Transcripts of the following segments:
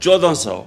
1400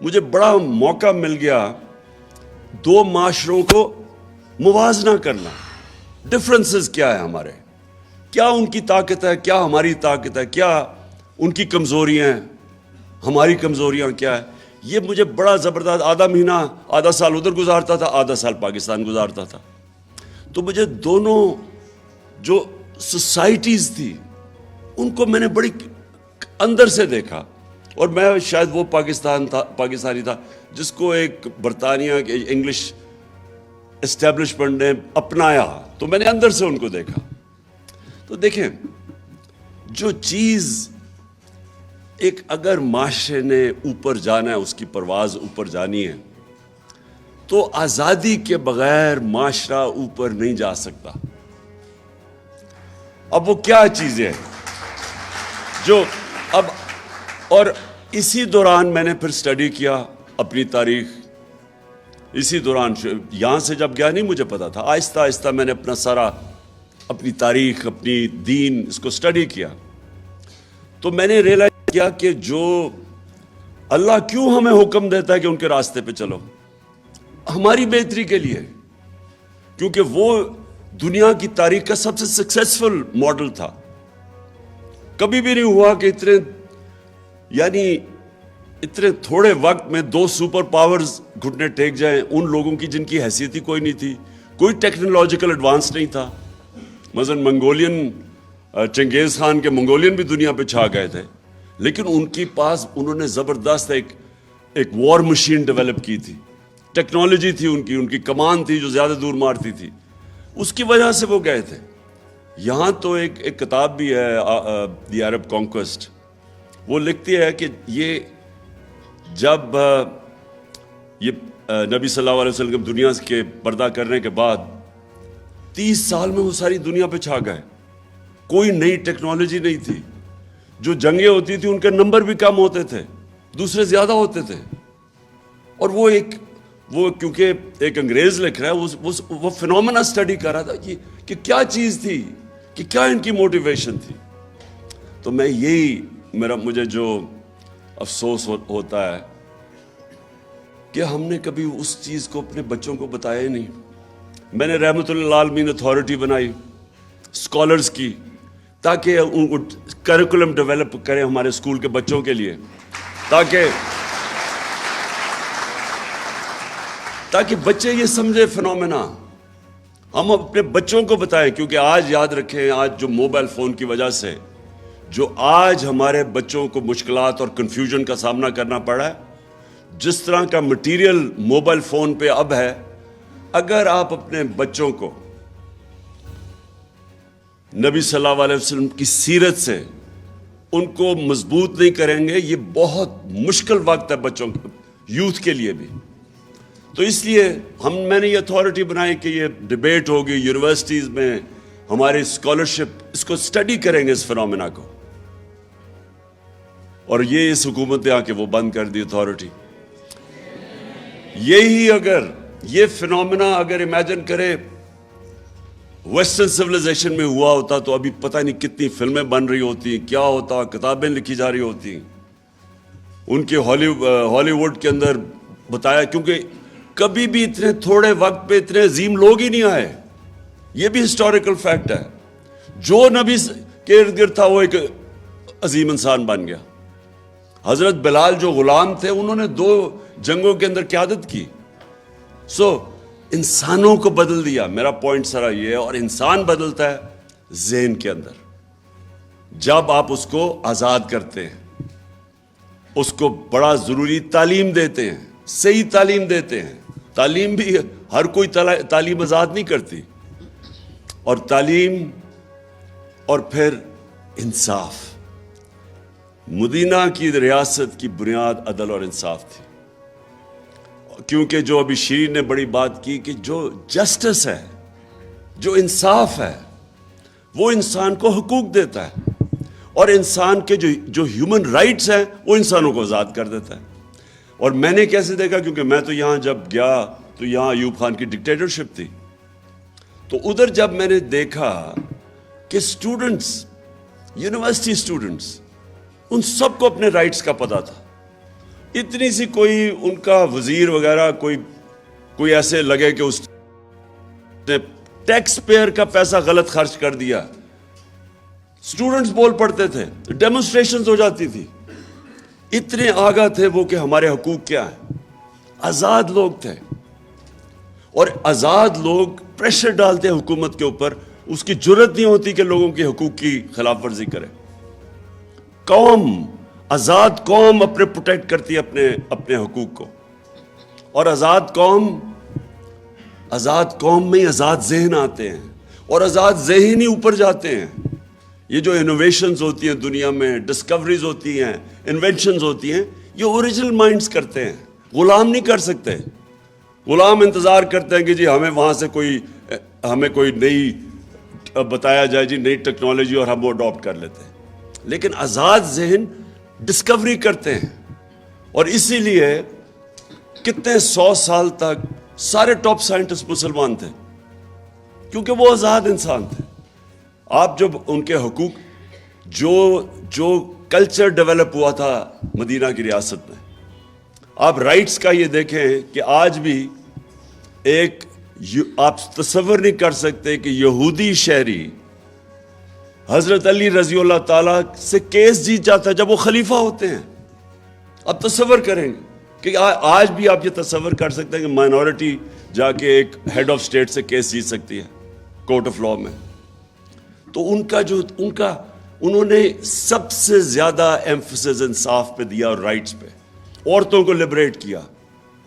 مجھے بڑا موقع مل گیا دو معاشروں کو موازنہ کرنا. ڈفرنسز کیا ہے ہمارے, کیا ان کی طاقت ہے, کیا ہماری طاقت ہے, کیا ان کی کمزوریاں ہیں, ہماری کمزوریاں کیا ہے. یہ مجھے بڑا زبردست, آدھا مہینہ آدھا سال ادھر گزارتا تھا, آدھا سال پاکستان گزارتا تھا. تو مجھے دونوں جو سوسائٹیز تھی ان کو میں نے بڑی اندر سے دیکھا. اور میں شاید وہ پاکستانی تھا جس کو ایک برطانیہ کے انگلش اسٹیبلشمنٹ نے اپنایا, تو میں نے اندر سے ان کو دیکھا. تو دیکھیں, جو چیز ایک اگر معاشرے نے اوپر جانا ہے, اس کی پرواز اوپر جانی ہے, تو آزادی کے بغیر معاشرہ اوپر نہیں جا سکتا. اب وہ کیا چیزیں ہیں جو اب, اور اسی دوران میں نے پھر سٹڈی کیا اپنی تاریخ. اسی دوران یہاں سے جب گیا نہیں مجھے پتا تھا, آہستہ آہستہ میں نے اپنا سارا اپنی تاریخ, اپنی دین, اس کو سٹڈی کیا. تو میں نے ریئلائز کیا کہ جو اللہ کیوں ہمیں حکم دیتا ہے کہ ان کے راستے پہ چلو, ہماری بہتری کے لیے, کیونکہ وہ دنیا کی تاریخ کا سب سے سکسیسفل ماڈل تھا. کبھی بھی نہیں ہوا کہ اتنے تھوڑے وقت میں دو سپر پاورز گھٹنے ٹیک جائیں, ان لوگوں کی جن کی حیثیت ہی کوئی نہیں تھی, کوئی ٹیکنالوجیکل ایڈوانس نہیں تھا. مثلا منگولین, چنگیز خان کے منگولین بھی دنیا پہ چھا گئے تھے, لیکن ان کے پاس انہوں نے زبردست ایک وار مشین ڈیولپ کی تھی, ٹیکنالوجی تھی ان کی کمان تھی جو زیادہ دور مارتی تھی, اس کی وجہ سے وہ گئے تھے. یہاں تو ایک کتاب بھی ہے, دی عرب کانکویسٹ, وہ لکھتی ہے کہ یہ جب یہ نبی صلی اللہ علیہ وسلم دنیا کے پردہ کرنے کے بعد 30 سال میں وہ ساری دنیا پہ چھا گئے. کوئی نئی ٹیکنالوجی نہیں تھی, جو جنگیں ہوتی تھی ان کے نمبر بھی کم ہوتے تھے, دوسرے زیادہ ہوتے تھے. اور وہ کیونکہ ایک انگریز لکھ رہا ہے, وہ فینومینا اسٹڈی کر رہا تھا کہ کیا چیز تھی, کہ کیا ان کی موٹیویشن تھی. تو میں مجھے جو افسوس ہوتا ہے کہ ہم نے کبھی اس چیز کو اپنے بچوں کو بتایا ہی نہیں. میں نے رحمت اللہ عالمین اتھارٹی بنائی اسکالرز کی, تاکہ ان کو کریکولم ڈیولپ کریں ہمارے اسکول کے بچوں کے لیے, تاکہ بچے یہ سمجھے فینومینا, ہم اپنے بچوں کو بتائیں. کیونکہ آج یاد رکھیں, آج جو موبائل فون کی وجہ سے جو آج ہمارے بچوں کو مشکلات اور کنفیوژن کا سامنا کرنا پڑا ہے, جس طرح کا مٹیریل موبائل فون پہ اب ہے, اگر آپ اپنے بچوں کو نبی صلی اللہ علیہ وسلم کی سیرت سے ان کو مضبوط نہیں کریں گے, یہ بہت مشکل وقت ہے بچوں کے, یوتھ کے لیے بھی. تو اس لیے میں نے یہ اتھارٹی بنائی کہ یہ ڈیبیٹ ہوگی یونیورسٹیز میں, ہماری اسکالرشپ اس کو اسٹڈی کریں گے اس فینومینا کو. اور اس حکومت نے آ کے وہ بند کر دی اتھارٹی. یہی اگر یہ فینومینا اگر امیجن کرے ویسٹرن سویلائزیشن میں ہوا ہوتا, تو ابھی پتہ نہیں کتنی فلمیں بن رہی ہوتی, کیا ہوتا, کتابیں لکھی جا رہی ہوتی. ان کے ہالی ووڈ کے اندر بتایا, کیونکہ کبھی بھی اتنے تھوڑے وقت پہ اتنے عظیم لوگ ہی نہیں آئے. یہ بھی ہسٹوریکل فیکٹ ہے. جو نبی کے ارد گرد تھا وہ ایک عظیم انسان بن گیا. حضرت بلال جو غلام تھے, انہوں نے 2 جنگوں کے اندر قیادت کی. انسانوں کو بدل دیا. میرا پوائنٹ سارا یہ ہے. اور انسان بدلتا ہے ذہن کے اندر, جب آپ اس کو آزاد کرتے ہیں, اس کو بڑا ضروری تعلیم دیتے ہیں, صحیح تعلیم دیتے ہیں. تعلیم بھی ہر کوئی تعلیم آزاد نہیں کرتی. اور تعلیم اور پھر انصاف. مدینہ کی ریاست کی بنیاد عدل اور انصاف تھی. کیونکہ جو ابھی شیرین نے بڑی بات کی کہ جو جسٹس ہے, جو انصاف ہے, وہ انسان کو حقوق دیتا ہے, اور انسان کے جو ہیومن رائٹس ہیں وہ انسانوں کو آزاد کر دیتا ہے. اور میں نے کیسے دیکھا, کیونکہ میں تو یہاں جب گیا تو یہاں ایوب خان کی ڈکٹیٹرشپ تھی. تو ادھر جب میں نے دیکھا کہ اتنی سی کوئی ان کا وزیر وغیرہ کوئی ایسے لگے کہ اس نے ٹیکس پیئر کا پیسہ غلط خرچ کر دیا، اسٹوڈنٹس بول پڑتے تھے، ڈیمونسٹریشنز ہو جاتی تھی. اتنے آگاہ تھے وہ کہ ہمارے حقوق کیا ہیں. آزاد لوگ تھے، اور آزاد لوگ پریشر ڈالتے ہیں حکومت کے اوپر، اس کی جرت نہیں ہوتی کہ لوگوں کے حقوق کی خلاف ورزی کرے. آزاد قوم اپنے پروٹیکٹ کرتی ہے اپنے حقوق کو. اور آزاد قوم میں آزاد ذہن آتے ہیں، اور آزاد ذہن ہی اوپر جاتے ہیں. یہ جو انوویشنز ہوتی ہیں دنیا میں، ڈسکوریز ہوتی ہیں، انوینشنز ہوتی ہیں، یہ اوریجنل مائنڈز کرتے ہیں، غلام نہیں کر سکتے. غلام انتظار کرتے ہیں کہ جی ہمیں کوئی نئی بتایا جائے، جی نئی ٹیکنالوجی، اور ہم وہ اڈاپٹ کر لیتے ہیں. لیکن آزاد ذہن ڈسکوری کرتے ہیں. اور اسی لیے کتنے 100 سال تک سارے ٹاپ سائنٹسٹ مسلمان تھے، کیونکہ وہ آزاد انسان تھے. آپ جب ان کے حقوق، جو کلچر ڈیولپ ہوا تھا مدینہ کی ریاست میں، آپ رائٹس کا یہ دیکھیں کہ آج بھی آپ تصور نہیں کر سکتے کہ یہودی شہری حضرت علی رضی اللہ تعالیٰ سے کیس جیت جاتا ہے جب وہ خلیفہ ہوتے ہیں. آپ تصور کریں گے کہ آج بھی آپ یہ تصور کر سکتے ہیں کہ مائنورٹی جا کے ایک ہیڈ آف اسٹیٹ سے کیس جیت سکتی ہے کورٹ آف لا میں. تو انہوں نے سب سے زیادہ ایمفسس انصاف پہ دیا اور رائٹس پہ. عورتوں کو لبریٹ کیا،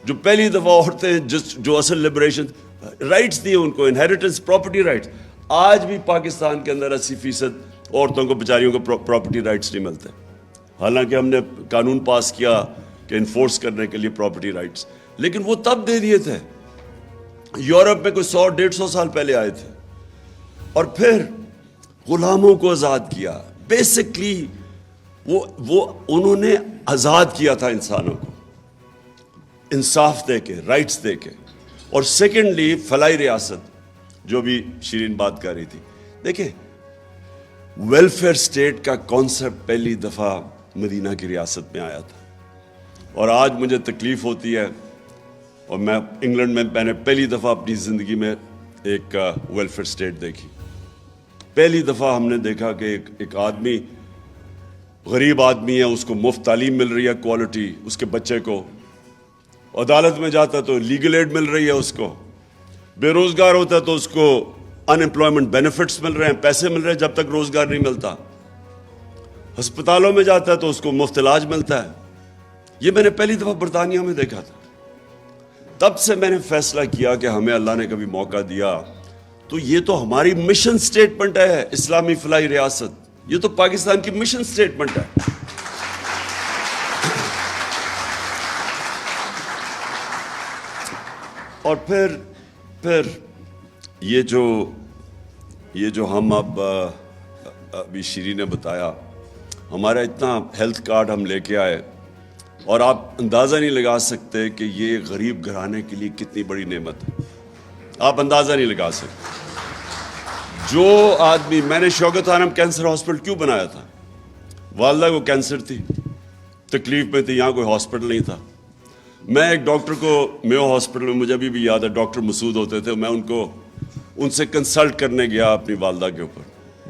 جو پہلی دفعہ عورتیں جو اصل لبریشن رائٹس دیے ان کو، انہیریٹنس، پراپرٹی رائٹس. آج بھی پاکستان کے اندر 80% عورتوں کو، بیچاریوں کو پراپرٹی رائٹس نہیں ملتے، حالانکہ ہم نے قانون پاس کیا کہ انفورس کرنے کے لیے پراپرٹی رائٹس. لیکن وہ تب دے دیے تھے، یورپ میں کوئی 100-150 سال پہلے آئے تھے. اور پھر غلاموں کو آزاد کیا. بیسکلی وہ انہوں نے آزاد کیا تھا انسانوں کو، انصاف دے کے، رائٹس دے کے. اور سیکنڈلی فلاحی ریاست، جو بھی شیرین بات کر رہی تھی. دیکھیں، ویلفیئر سٹیٹ کا کانسیپٹ پہلی دفعہ مدینہ کی ریاست میں آیا تھا. اور آج مجھے تکلیف ہوتی ہے، اور میں انگلینڈ میں نے پہلی دفعہ اپنی زندگی میں ایک ویلفیئر سٹیٹ دیکھی. پہلی دفعہ ہم نے دیکھا کہ ایک آدمی، غریب آدمی ہے، اس کو مفت تعلیم مل رہی ہے، کوالٹی، اس کے بچے کو. عدالت میں جاتا تو لیگل ایڈ مل رہی ہے اس کو. بے روزگار ہوتا ہے تو اس کو ان امپلائمنٹ بینیفٹس مل رہے ہیں، پیسے مل رہے ہیں جب تک روزگار نہیں ملتا. ہسپتالوں میں جاتا ہے تو اس کو مفت علاج ملتا ہے. یہ میں نے پہلی دفعہ برطانیہ میں دیکھا تھا. تب سے میں نے فیصلہ کیا کہ ہمیں اللہ نے کبھی موقع دیا تو یہ تو ہماری مشن سٹیٹمنٹ ہے، اسلامی فلاحی ریاست. یہ تو پاکستان کی مشن سٹیٹمنٹ ہے. اور پھر یہ جو ہم ابھی شیری نے بتایا، ہمارا اتنا ہیلتھ کارڈ ہم لے کے آئے، اور آپ اندازہ نہیں لگا سکتے کہ یہ غریب گھرانے کے لیے کتنی بڑی نعمت ہے. آپ اندازہ نہیں لگا سکتے. جو آدمی، میں نے شوکت خانم کینسر ہاسپٹل کیوں بنایا تھا؟ والدہ کو کینسر تھی، تکلیف میں تھی، یہاں کوئی ہاسپٹل نہیں تھا. میں ایک ڈاکٹر کو میو ہاسپٹل میں، مجھے ابھی بھی یاد ہے، ڈاکٹر مسعود ہوتے تھے، میں ان سے کنسلٹ کرنے گیا اپنی والدہ کے اوپر.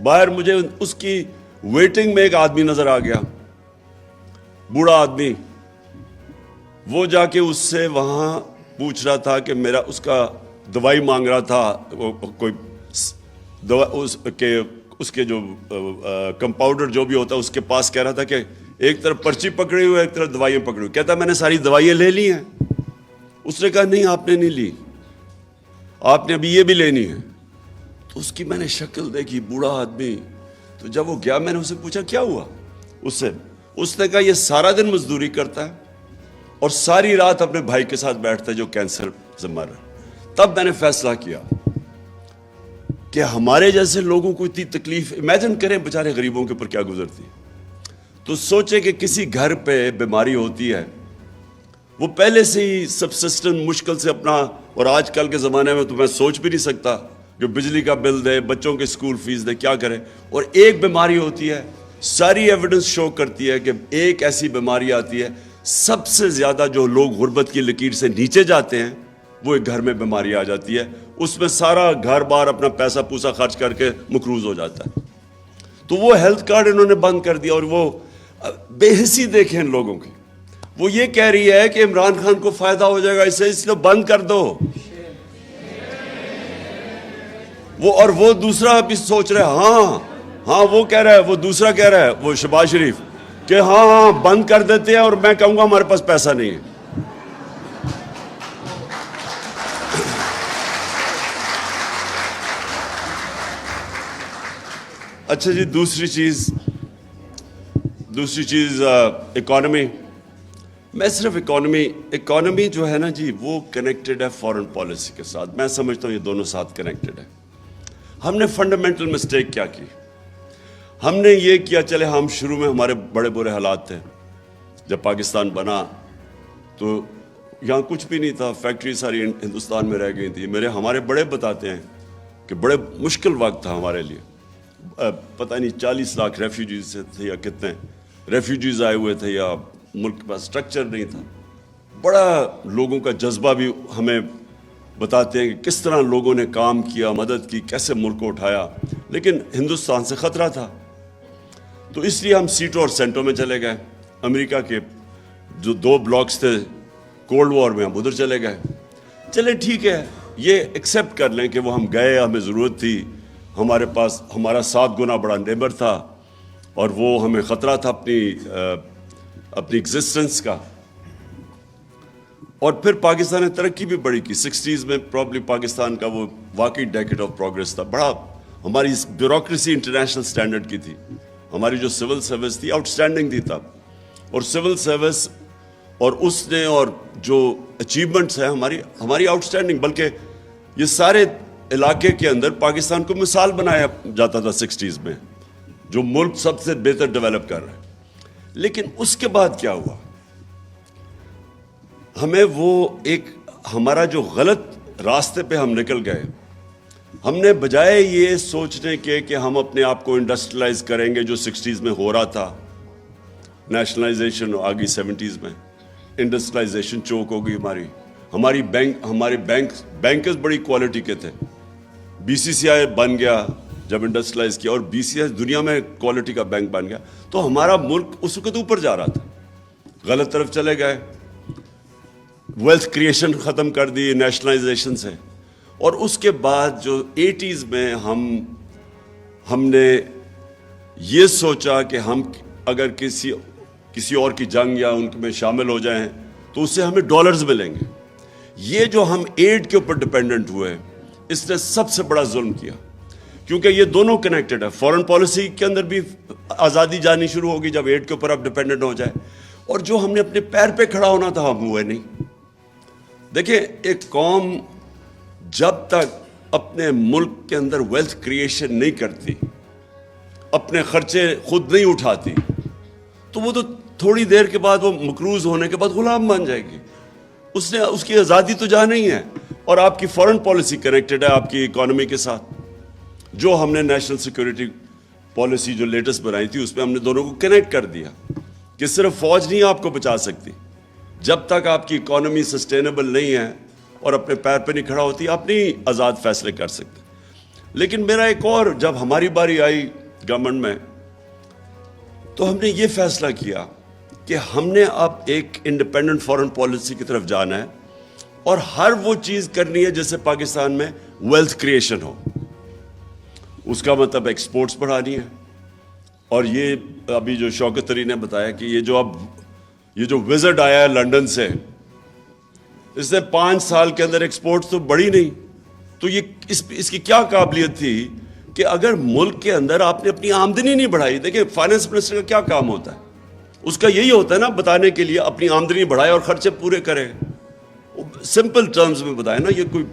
باہر مجھے اس کی ویٹنگ میں ایک آدمی نظر آ گیا، بوڑھا آدمی. وہ جا کے اس سے وہاں پوچھ رہا تھا کہ اس کا دوائی مانگ رہا تھا. کوئی اس کے جو کمپاؤنڈر جو بھی ہوتا ہے اس کے پاس کہہ رہا تھا کہ ایک طرف پرچی پکڑی ہوئی، ایک طرف دوائیاں پکڑی ہوئی. کہتا میں نے ساری دوائیاں لے لی ہیں. اس نے کہا نہیں، آپ نے نہیں لی، آپ نے ابھی یہ بھی لینی ہے. تو اس کی میں نے شکل دیکھی، بوڑھا آدمی. تو جب وہ گیا، میں نے اسے پوچھا کیا ہوا اس نے کہا یہ سارا دن مزدوری کرتا ہے اور ساری رات اپنے بھائی کے ساتھ بیٹھتا ہے جو کینسر سے مر رہا ہے. تب میں نے فیصلہ کیا کہ ہمارے جیسے لوگوں کو اتنی تکلیف، امیجن کریں بیچارے غریبوں کے اوپر کیا گزرتی. تو سوچے کہ کسی گھر پہ بیماری ہوتی ہے، وہ پہلے سے ہی سبسسٹنٹ مشکل سے اپنا، اور آج کل کے زمانے میں تو میں سوچ بھی نہیں سکتا جو بجلی کا بل دے، بچوں کے اسکول فیس دے، کیا کرے. اور ایک بیماری ہوتی ہے، ساری ایویڈنس شو کرتی ہے کہ ایک ایسی بیماری آتی ہے سب سے زیادہ جو لوگ غربت کی لکیر سے نیچے جاتے ہیں وہ ایک گھر میں بیماری آ جاتی ہے, اس میں سارا گھر بار اپنا پیسہ پوسا خرچ کر کے مقروض ہو جاتا ہے. تو وہ ہیلتھ کارڈ انہوں نے بند کر دیا, اور وہ بے حسی دیکھیں ان لوگوں کی. وہ یہ کہہ رہی ہے کہ عمران خان کو فائدہ ہو جائے گا اسے, اس لیے بند کر دو. وہ دوسرا بھی سوچ رہا ہے, ہاں وہ کہہ رہا ہے, وہ دوسرا کہہ رہا ہے, وہ شہباز شریف, کہ ہاں بند کر دیتے ہیں, اور میں کہوں گا ہمارے پاس پیسہ نہیں ہے. اچھا جی, دوسری چیز اکانومی. میں صرف اکانومی جو ہے نا جی, وہ کنیکٹڈ ہے فارن پالیسی کے ساتھ. میں سمجھتا ہوں یہ دونوں ساتھ کنیکٹڈ ہے. ہم نے فنڈامنٹل مسٹیک کیا کی؟ ہم نے یہ کیا, چلے ہم شروع میں ہمارے بڑے برے حالات تھے. جب پاکستان بنا تو یہاں کچھ بھی نہیں تھا, فیکٹری ساری ہندوستان میں رہ گئی تھی. ہمارے بڑے بتاتے ہیں کہ بڑے مشکل وقت تھا ہمارے لیے. پتہ نہیں 40 لاکھ ریفیوجیز تھے یا کتنے ریفیوجیز آئے ہوئے تھے, یا ملک کے پاس اسٹرکچر نہیں تھا. بڑا لوگوں کا جذبہ بھی ہمیں بتاتے ہیں کہ کس طرح لوگوں نے کام کیا, مدد کی, کیسے ملک کو اٹھایا. لیکن ہندوستان سے خطرہ تھا, تو اس لیے ہم سیٹوں اور سینٹوں میں چلے گئے. امریکہ کے جو 2 بلاکس تھے کولڈ وار میں, ہم ادھر چلے گئے. چلے ٹھیک ہے, یہ ایکسیپٹ کر لیں کہ وہ ہم گئے, ہمیں ضرورت تھی, ہمارے پاس ہمارا 7 گنا بڑا نیبر تھا, اور وہ ہمیں خطرہ تھا اپنی ایگزسٹنس کا. اور پھر پاکستان نے ترقی بھی بڑی کی. 60s میں پرابلی پاکستان کا وہ واقعی ڈیکیڈ آف پروگریس تھا. بڑا ہماری بیوروکریسی انٹرنیشنل سٹینڈرڈ کی تھی. ہماری جو سول سروس تھی آؤٹ اسٹینڈنگ تھی تب, اور سول سروس اور اس نے اور جو اچیومنٹس ہیں ہماری آؤٹ اسٹینڈنگ. بلکہ یہ سارے علاقے کے اندر پاکستان کو مثال بنایا جاتا تھا 60s میں, جو ملک سب سے بہتر ڈیولپ کر رہا ہے. لیکن اس کے بعد کیا ہوا؟ ہمیں وہ ہمارا جو غلط راستے پہ ہم نکل گئے. ہم نے بجائے یہ سوچنے کے کہ ہم اپنے آپ کو انڈسٹریلائز کریں گے, جو 60s میں ہو رہا تھا, نیشنلائزیشن آ گئی 70s میں, انڈسٹریلائزیشن چوک ہو گئی. ہمارے بینکرز بڑی کوالٹی کے تھے. BCCI بن گیا جب انڈسٹریلائز کیا, اور BCCI دنیا میں کوالٹی کا بینک بن گیا. تو ہمارا ملک اس وقت اوپر جا رہا تھا. غلط طرف چلے گئے, ویلتھ کریشن ختم کر دی نیشنلائزیشن سے. اور اس کے بعد جو 80s میں ہم نے یہ سوچا کہ ہم اگر کسی اور کی جنگ یا ان میں شامل ہو جائیں تو اس سے ہمیں ڈالرز ملیں گے. یہ جو ہم ایڈ کے اوپر ڈپینڈنٹ ہوئے, اس نے سب سے بڑا ظلم کیا, کیونکہ یہ دونوں کنیکٹڈ ہے. فورن پالیسی کے اندر بھی آزادی جانی شروع ہوگی جب ایڈ کے اوپر آپ ڈپینڈنٹ ہو جائے, اور جو ہم نے اپنے پیر پہ کھڑا ہونا تھا ہم ہوئے نہیں. دیکھیں, ایک قوم جب تک اپنے ملک کے اندر ویلتھ کریشن نہیں کرتی, اپنے خرچے خود نہیں اٹھاتی, تو وہ تو تھوڑی دیر کے بعد, وہ مقروض ہونے کے بعد غلام بن جائے گی. اس کی آزادی تو جہاں نہیں ہے. اور آپ کی فارن پالیسی کنیکٹڈ ہے آپ کی اکانومی کے ساتھ. جو ہم نے نیشنل سیکورٹی پالیسی جو لیٹسٹ بنائی تھی, اس میں ہم نے دونوں کو کنیکٹ کر دیا کہ صرف فوج نہیں آپ کو بچا سکتی. جب تک آپ کی اکانومی سسٹینیبل نہیں ہے اور اپنے پیر پہ نہیں کھڑا ہوتی, آپ نہیں آزاد فیصلے کر سکتے. لیکن میرا ایک اور, جب ہماری باری آئی گورنمنٹ میں, تو ہم نے یہ فیصلہ کیا کہ ہم نے اب ایک انڈیپینڈنٹ فارن پالیسی کی طرف جانا ہے, اور ہر وہ چیز کرنی ہے جیسے پاکستان میں ویلتھ کریشن ہو. اس کا مطلب ایکسپورٹس بڑھانی ہے. اور یہ ابھی جو شوکت علی نے بتایا کہ یہ جو وزٹ آیا ہے لنڈن سے, اس نے 5 سال کے اندر ایکسپورٹس تو بڑھی نہیں. تو یہ اس کی کیا قابلیت تھی کہ اگر ملک کے اندر آپ نے اپنی آمدنی نہیں بڑھائی. دیکھیں, فائنانس منسٹر کا کیا کام ہوتا ہے؟ اس کا یہی ہوتا ہے نا, بتانے کے لیے اپنی آمدنی بڑھائے اور خرچے پورے کرے. سمپل ٹرمز میں بتائیں نا, یہ کوئی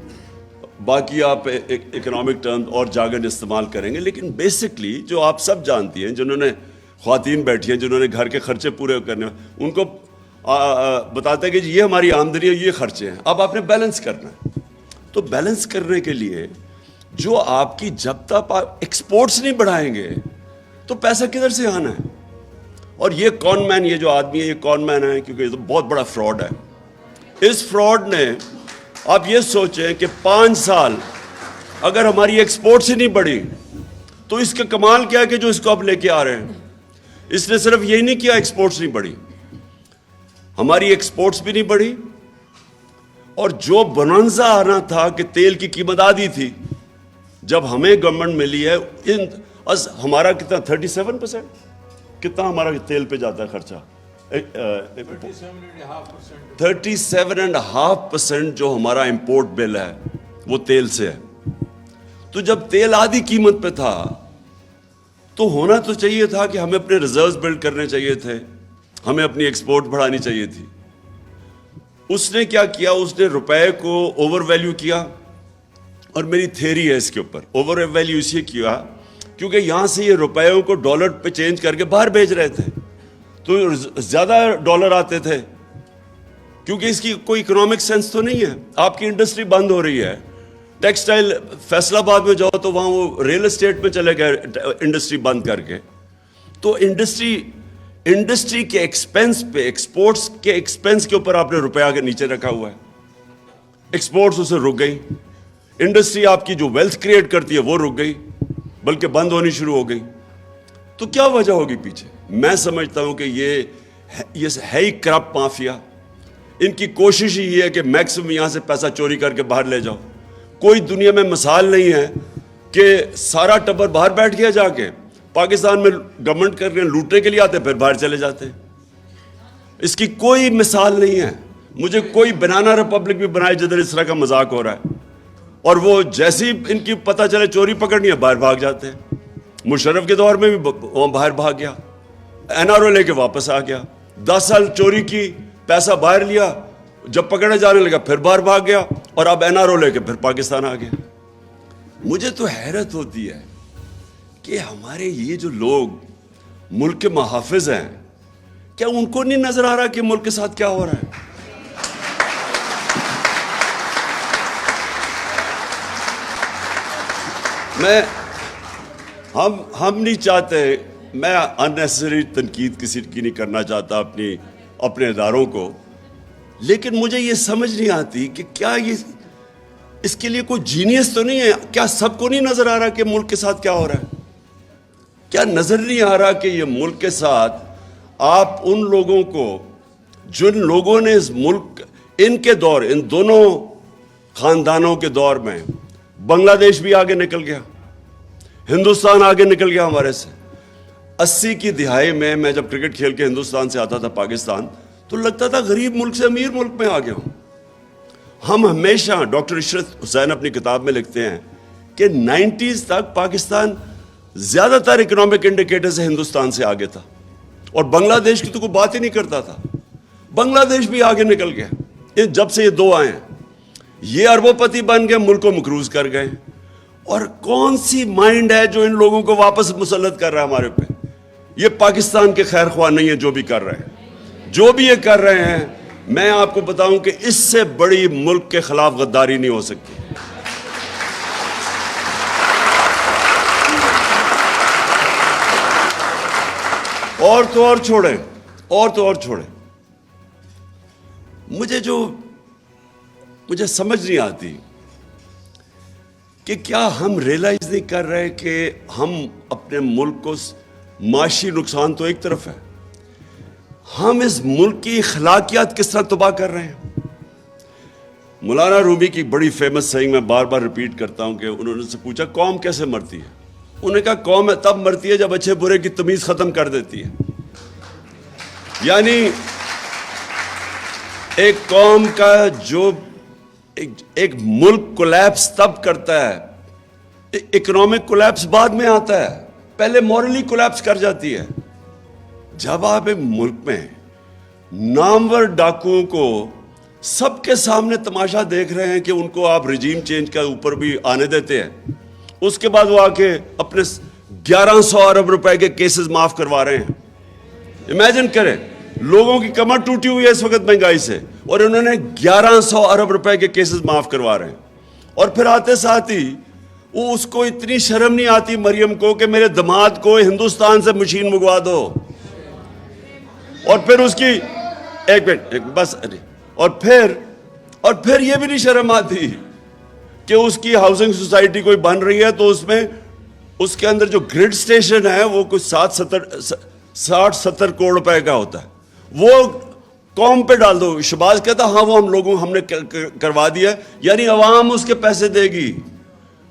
باقی آپ اکنامک ٹرمز اور جاگن استعمال کریں گے, لیکن بیسکلی جو آپ سب جانتی ہیں, جنہوں نے خواتین بیٹھی ہیں, جنہوں نے گھر کے خرچے پورے کرنے, ان کو بتاتا ہے کہ یہ ہماری آمدنی ہے, یہ خرچے ہیں, اب آپ نے بیلنس کرنا ہے. تو بیلنس کرنے کے لیے جو آپ کی, جب تک آپ ایکسپورٹس نہیں بڑھائیں گے تو پیسہ کدھر سے آنا ہے؟ اور یہ کون مین، یہ جو آدمی ہے یہ کون مین ہے، کیونکہ یہ تو بہت بڑا فراڈ ہے. اس فراڈ نے، آپ یہ سوچیں کہ 5 سال اگر ہماری ایکسپورٹس ہی نہیں بڑھی تو اس کا کمال کیا ہے کہ جو اس کو اب لے کے آ رہے ہیں. اس نے صرف یہی نہیں کیا ایکسپورٹس نہیں بڑھی، ہماری ایکسپورٹس بھی نہیں بڑھی، اور جو بنانزا آنا تھا کہ تیل کی قیمت آدھی تھی، جب ہمیں گورنمنٹ ملی ہے ہمارا کتنا 37%، کتنا ہمارا تیل پہ جاتا ہے خرچہ؟ 37.5% جو ہمارا امپورٹ بل ہے وہ تیل سے ہے. تو جب تیل آدھی قیمت پہ تھا تو ہونا تو چاہیے تھا کہ ہمیں اپنے ریزروز بلڈ کرنے چاہیے تھے، ہمیں اپنی ایکسپورٹ بڑھانی چاہیے تھی. اس نے کیا کیا؟ اس نے روپے کو اوور ویلیو کیا، اور میری تھیری ہے اس کے اوپر اوور ویلیو اس لیے کیا کیونکہ یہاں سے یہ روپیوں کو ڈالر پہ چینج کر کے باہر بھیج رہے تھے تو زیادہ ڈالر آتے تھے، کیونکہ اس کی کوئی اکنامک سینس تو نہیں ہے. آپ کی انڈسٹری بند ہو رہی ہے، ٹیکسٹائل فیصل آباد میں جاؤ تو وہاں وہ ریل اسٹیٹ میں چلے گئے انڈسٹری بند کر کے. تو انڈسٹری کے ایکسپینس پہ، ایکسپورٹس کے ایکسپینس کے اوپر آپ نے روپیہ کے نیچے رکھا ہوا ہے. ایکسپورٹس اسے رک گئی، انڈسٹری آپ کی جو ویلتھ کریٹ کرتی ہے وہ رک گئی، بلکہ بند ہونی شروع ہو گئی. تو کیا وجہ ہوگی پیچھے؟ میں سمجھتا ہوں کہ یہ ہے ہی کرپٹ مافیا. ان کی کوشش ہی یہ ہے کہ میکسیمم یہاں سے پیسہ چوری کر کے باہر لے جاؤ. کوئی دنیا میں مثال نہیں ہے کہ سارا ٹبر باہر بیٹھ گیا جا کے. پاکستان میں گورنمنٹ کر رہے ہیں، لوٹنے کے لیے آتے ہیں پھر باہر چلے جاتے ہیں. اس کی کوئی مثال نہیں ہے. مجھے کوئی بنانا ریپبلک بھی بنائے جدھر اس طرح کا مذاق ہو رہا ہے، اور وہ جیسی ان کی پتہ چلے چوری پکڑنی ہے باہر بھاگ جاتے ہیں. مشرف کے دور میں بھی وہاں باہر بھاگ گیا، این آر او لے کے واپس آ گیا. 10 سال چوری کی، پیسہ باہر لیا، جب پکڑے جانے لگا پھر باہر بھاگ گیا، اور اب این آر او لے کے پھر پاکستان آ گیا. مجھے تو حیرت ہوتی ہے کہ ہمارے یہ جو لوگ ملک کے محافظ ہیں، کیا ان کو نہیں نظر آ رہا کہ ملک کے ساتھ کیا ہو رہا ہے؟ ہم نہیں چاہتے، میں اننیسری تنقید کسی کی نہیں کرنا چاہتا اپنے اداروں کو، لیکن مجھے یہ سمجھ نہیں آتی کہ کیا یہ اس کے لیے کوئی جینیس تو نہیں ہے؟ کیا سب کو نہیں نظر آ رہا کہ ملک کے ساتھ کیا ہو رہا ہے؟ کیا نظر نہیں آ رہا کہ یہ ملک کے ساتھ آپ ان لوگوں کو، جن لوگوں نے اس ملک، ان کے دور، ان دونوں خاندانوں کے دور میں بنگلہ دیش بھی آگے نکل گیا، ہندوستان آگے نکل گیا ہمارے سے. 80 کی دہائی میں جب کرکٹ کھیل کے ہندوستان سے آتا تھا پاکستان تو لگتا تھا غریب ملک سے امیر ملک میں آ گیا ہوں. ہم ہمیشہ، ڈاکٹر عشرت حسین اپنی کتاب میں لکھتے ہیں کہ 90s تک پاکستان زیادہ تر اکنامک انڈیکیٹر سے ہندوستان سے آگے تھا، اور بنگلہ دیش کی تو کوئی بات ہی نہیں کرتا تھا. بنگلہ دیش بھی آگے نکل گیا جب سے یہ دو آئے ہیں. یہ اربوں پتی بن گئے، ملک کو مقروض کر گئے. اور کون سی مائنڈ ہے جو ان لوگوں کو واپس مسلط کر رہا ہے ہمارے پہ؟ یہ پاکستان کے خیر خواہ نہیں ہے جو بھی کر رہے ہیں، جو بھی یہ کر رہے ہیں. میں آپ کو بتاؤں کہ اس سے بڑی ملک کے خلاف غداری نہیں ہو سکتی. اور تو اور چھوڑیں. مجھے سمجھ نہیں آتی کہ کیا ہم ریئلائز نہیں کر رہے کہ ہم اپنے ملک کو، معاشی نقصان تو ایک طرف ہے، ہم اس ملک کی اخلاقیات کس طرح تباہ کر رہے ہیں. مولانا رومی کی بڑی فیمس سیئنگ میں بار بار ریپیٹ کرتا ہوں کہ انہوں نے سے پوچھا قوم کیسے مرتی ہے؟ انہوں نے کہا قوم تب مرتی ہے جب اچھے برے کی تمیز ختم کر دیتی ہے. یعنی ایک قوم کا جو ایک ملک کولیپس تب کرتا ہے، اکنامک کولیپس بعد میں آتا ہے، پہلے مورلی کولیپس کر جاتی ہے. جب آپ ایک ملک میں نامور ڈاکوؤں کو سب کے سامنے تماشا دیکھ رہے ہیں کہ ان کو آپ رجیم چینج کا اوپر بھی آنے دیتے ہیں، اس کے بعد وہ آ کے اپنے 1100 ارب روپے کے کیسز معاف کروا رہے ہیں. امیجن کریں، لوگوں کی کمر ٹوٹی ہوئی ہے اس وقت مہنگائی سے، اور انہوں نے 1100 ارب روپے کے کیسز معاف کروا رہے ہیں. اور پھر آتے ساتھ ہی وہ اس کو اتنی شرم نہیں آتی مریم کو کہ میرے داماد کو ہندوستان سے مشین منگوا دو. اور پھر اس کی ایک منٹ بس، اور پھر یہ بھی نہیں شرم آتی کہ اس کی ہاؤسنگ سوسائٹی کوئی بن رہی ہے تو اس میں اس کے اندر جو گریڈ سٹیشن ہے وہ کچھ 60-70 کروڑ روپے کا ہوتا ہے، وہ قوم پہ ڈال دو. شہباز کہتا ہاں وہ ہم نے کروا دیا ہے، یعنی عوام اس کے پیسے دے گی.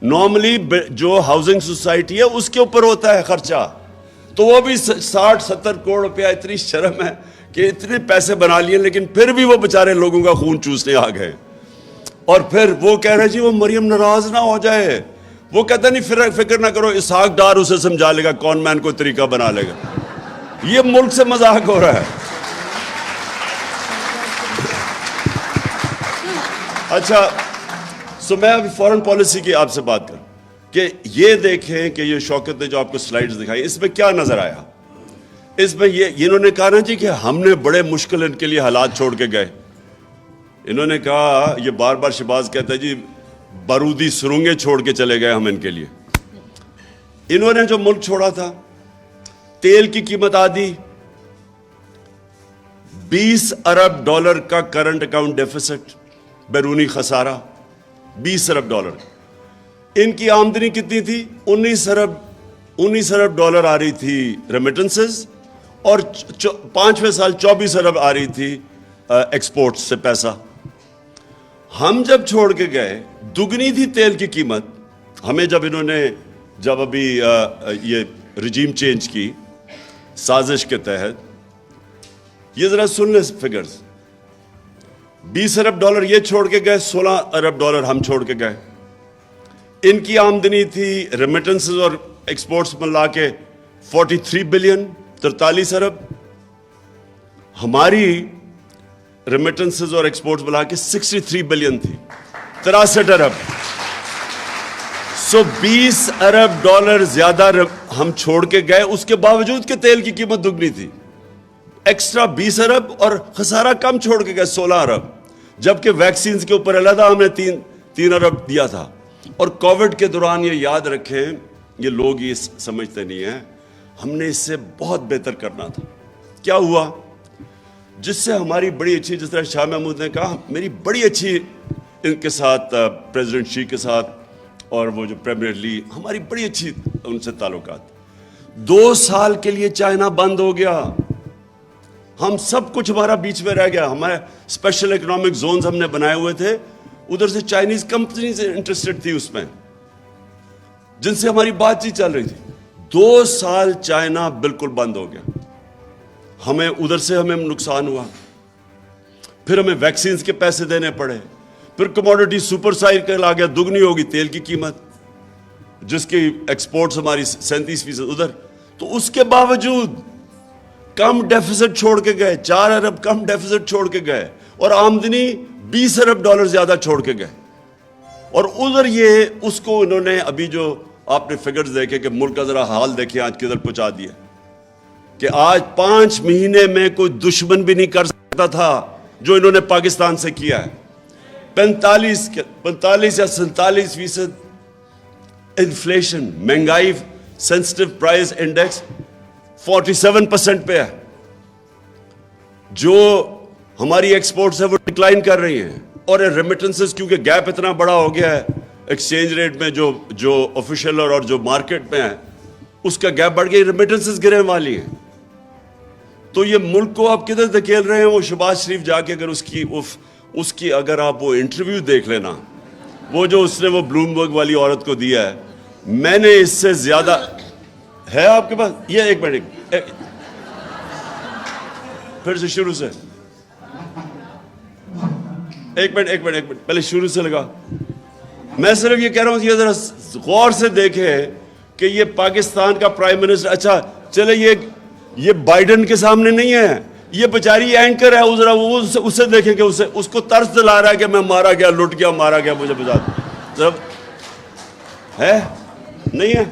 نارملی جو ہاؤسنگ سوسائٹی ہے اس کے اوپر ہوتا ہے خرچہ، تو وہ بھی 60-70 کروڑ روپیہ. اتنی شرم ہے کہ اتنے پیسے بنا لیے لیکن پھر بھی وہ بیچارے لوگوں کا خون چوسنے آ گئے. اور پھر وہ کہہ رہے جی وہ مریم ناراض نہ ہو جائے، وہ کہتا نہیں فکر نہ کرو، اسحاق ڈار اسے سمجھا لے گا، کون مین کوئی طریقہ بنا لے گا. یہ ملک سے مذاق ہو رہا ہے. اچھا سو میں ابھی فورن پالیسی کی آپ سے بات کروں کہ یہ دیکھیں کہ یہ شوکت نے جو آپ کو سلائیڈز دکھائی اس میں کیا نظر آیا. اس میں یہ انہوں نے کہا نا جی کہ ہم نے بڑے مشکل ان کے لیے حالات چھوڑ کے گئے. انہوں نے کہا، یہ بار بار شہباز کہتا ہے جی بارودی سرنگیں چھوڑ کے چلے گئے ہم ان کے لیے. انہوں نے جو ملک چھوڑا تھا، تیل کی قیمت آدھی، $20 ارب کا کرنٹ اکاؤنٹ ڈیفیسٹ، بیرونی خسارہ $20 ارب. ان کی آمدنی کتنی تھی؟ $19 ارب آ رہی تھی ریمیٹنسز، اور 5ویں سال 24 ارب آ رہی تھی ایکسپورٹ سے پیسہ. ہم جب چھوڑ کے گئے دگنی تھی تیل کی قیمت. ہمیں جب ابھی یہ رجیم چینج کی سازش کے تحت، یہ ذرا سن لیں فگرز. $20 ارب یہ چھوڑ کے گئے، $16 ارب ہم چھوڑ کے گئے. ان کی آمدنی تھی ریمیٹنسز اور ایکسپورٹس ملا کے 43 بلین، 43 ارب. ہماری ریمیٹنسز اور ایکسپورٹس ملا کے 63 بلین تھی، 63 ارب. سو $20 ارب زیادہ ہم چھوڑ کے گئے، اس کے باوجود کہ تیل کی قیمت دگنی تھی. ایکسٹرا 20 ارب اور خسارہ کم چھوڑ کے گئے 16 ارب، جبکہ ویکسینز کے اوپر علیحدہ ہم نے 3 ارب دیا تھا. اور کووڈ کے دوران یہ یاد رکھیں، یہ لوگ یہ سمجھتے نہیں ہیں، ہم نے اس سے بہت بہتر کرنا تھا. کیا ہوا؟ جس سے ہماری بڑی اچھی، جس طرح شاہ محمود نے کہا، میری بڑی اچھی ان کے ساتھ پریزیڈنٹ شی کے ساتھ اور وہ جو پریمیئر لی، ہماری بڑی اچھی ان سے تعلقات. 2 سال کے لیے چائنا بند ہو گیا، ہم سب کچھ ہمارا بیچ میں رہ گیا. ہمارے اسپیشل اکنامک زونز ہم نے بنائے ہوئے تھے، ادھر سے چائنیز کمپنیز انٹرسٹڈ تھی اس میں، جن سے ہماری بات چیت چل رہی تھی. 2 سال چائنا بالکل بند ہو گیا. ہمیں ادھر سے ہمیں نقصان ہوا. پھر ہمیں ویکسینز کے پیسے دینے پڑے. پھر کموڈٹی سپر سائیکل آ گیا، دگنی ہوگی تیل کی قیمت، جس کی ایکسپورٹس ہماری 37% ادھر. تو اس کے باوجود کم ڈیفیسٹ چھوڑ کے گئے، 4 ارب کم ڈیفیسٹ چھوڑ کے گئے، اور آمدنی $20 ارب زیادہ چھوڑ کے گئے. اور ادھر یہ اس کو انہوں نے ابھی جو آپ نے فگرز دیکھے کہ ملک کا ذرا حال دیکھیں آج کدھر پہنچا دیا، کہ آج 5 مہینے میں کوئی دشمن بھی نہیں کر سکتا تھا جو انہوں نے پاکستان سے کیا ہے. 45 یا 47% انفلیشن، مہنگائی، سینسٹیو پرائز انڈیکس 47% پہ ہے. جو ہماری ایکسپورٹس ہے وہ ڈکلائن کر رہی ہیں، اور ریمیٹنسز کیونکہ گیپ اتنا بڑا ہو گیا ہے ایکسچینج ریٹ میں، جو آفیشیل اور جو مارکیٹ میں ہے اس کا گیپ بڑھ گیا، ریمیٹنسز گرنے والی ہیں. تو یہ ملک کو آپ کدھر دھکیل رہے ہیں. وہ شہباز شریف جا کے اگر اس کی اگر آپ وہ انٹرویو دیکھ لینا، وہ جو اس نے وہ بلومبرگ والی عورت کو دیا ہے، میں نے اس سے زیادہ ہے آپ کے پاس. یہ ایک منٹ پھر سے شروع سے، ایک منٹ پہلے شروع سے لگا. میں صرف یہ کہہ رہا ہوں کہ یہ ذرا غور سے دیکھیں کہ یہ پاکستان کا پرائم منسٹر، اچھا چلے یہ بائیڈن کے سامنے نہیں ہے، یہ بیچاری اینکر ہے، ذرا وہ اسے دیکھیں کہ اس کو طرز دلا رہا ہے کہ میں مارا گیا، لٹ گیا، مارا گیا، مجھے بتا دو ہے نہیں ہے.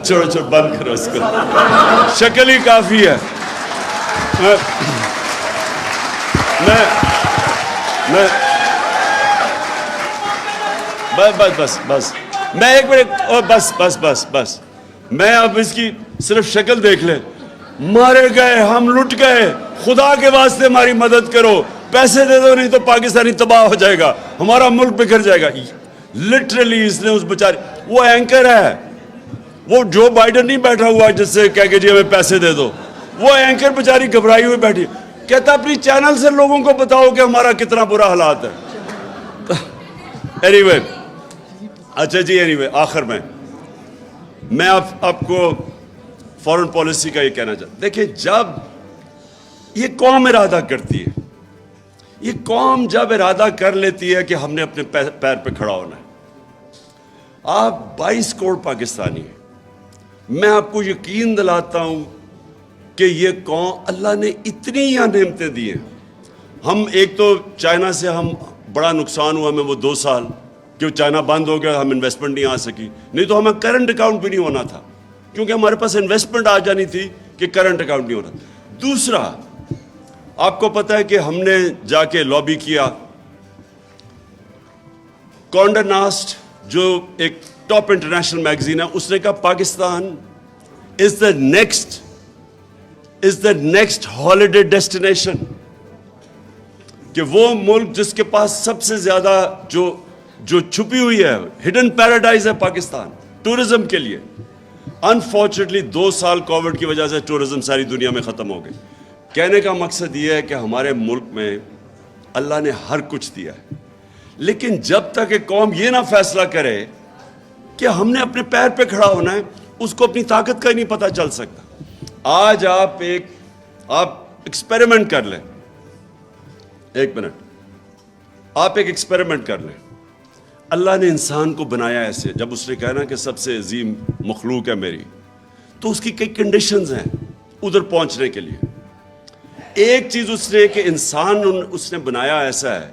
چھوڑو بند کرو اس کو، شکل ہی کافی ہے. میں بس میں ایک منٹ بس میں اب اس کی صرف شکل دیکھ لیں. مارے گئے, ہم لٹ گئے, خدا کے واسطے ہماری مدد کرو, پیسے دے دو نہیں تو پاکستانی تباہ ہو جائے گا, ہمارا ملک بکھر جائے گا. لٹرلی اس نے اس بیچارے, وہ اینکر ہے, وہ جو بائیڈن نہیں بیٹھا ہوا جس سے کہہ کے جی ہمیں پیسے دے دو, وہ اینکر بیچاری گھبرائی ہوئی بیٹھی, کہتا اپنی چینل سے لوگوں کو بتاؤ کہ ہمارا کتنا برا حالات ہے. اینی وے, اچھا جی, اینی وے, آخر میں آپ کو فورن پالیسی کا یہ کہنا چاہتا ہوں. دیکھیں, جب یہ قوم ارادہ کرتی ہے, یہ قوم جب ارادہ کر لیتی ہے کہ ہم نے اپنے پیر پہ کھڑا ہونا ہے, آپ 22 کروڑ پاکستانی ہیں, میں آپ کو یقین دلاتا ہوں کہ یہ قوم, اللہ نے اتنی یہاں نعمتیں دی ہیں. ہم ایک تو چائنا سے ہم بڑا نقصان ہوا ہمیں وہ 2 سال کہ چائنا بند ہو گیا, ہم انویسٹمنٹ نہیں آ سکی, نہیں تو ہمیں کرنٹ اکاؤنٹ بھی نہیں ہونا تھا کیونکہ ہمارے پاس انویسٹمنٹ آ جانی تھی کہ کرنٹ اکاؤنٹ نہیں ہونا. دوسرا, آپ کو پتہ ہے کہ ہم نے جا کے لابی کیا, کانڈے ناسٹ جو ایک ٹاپ انٹرنیشنل میگزین ہے, اس نے کہا پاکستان از دا نیکسٹ ہالیڈے ڈیسٹینیشن, کہ وہ ملک جس کے پاس سب سے زیادہ جو چھپی ہوئی ہے, ہڈن پیراڈائز ہے پاکستان ٹورزم کے لیے. انفارچونیٹلی 2 سال کووڈ کی وجہ سے ٹورزم ساری دنیا میں ختم ہو گئی. کہنے کا مقصد یہ ہے کہ ہمارے ملک میں اللہ نے ہر کچھ دیا ہے, لیکن جب تک ایک قوم یہ نہ فیصلہ کرے کہ ہم نے اپنے پیر پہ کھڑا ہونا ہے, اس کو اپنی طاقت کا ہی نہیں پتہ چل سکتا. آج آپ ایکسپیریمنٹ کر لیں, 1 منٹ, آپ ایک ایکسپیریمنٹ کر لیں. اللہ نے انسان کو بنایا ایسے, جب اس نے کہا نا کہ سب سے عظیم مخلوق ہے میری, تو اس کی کئی کنڈیشنز ہیں ادھر پہنچنے کے لیے. ایک چیز اس نے کہ انسان اس نے بنایا ایسا ہے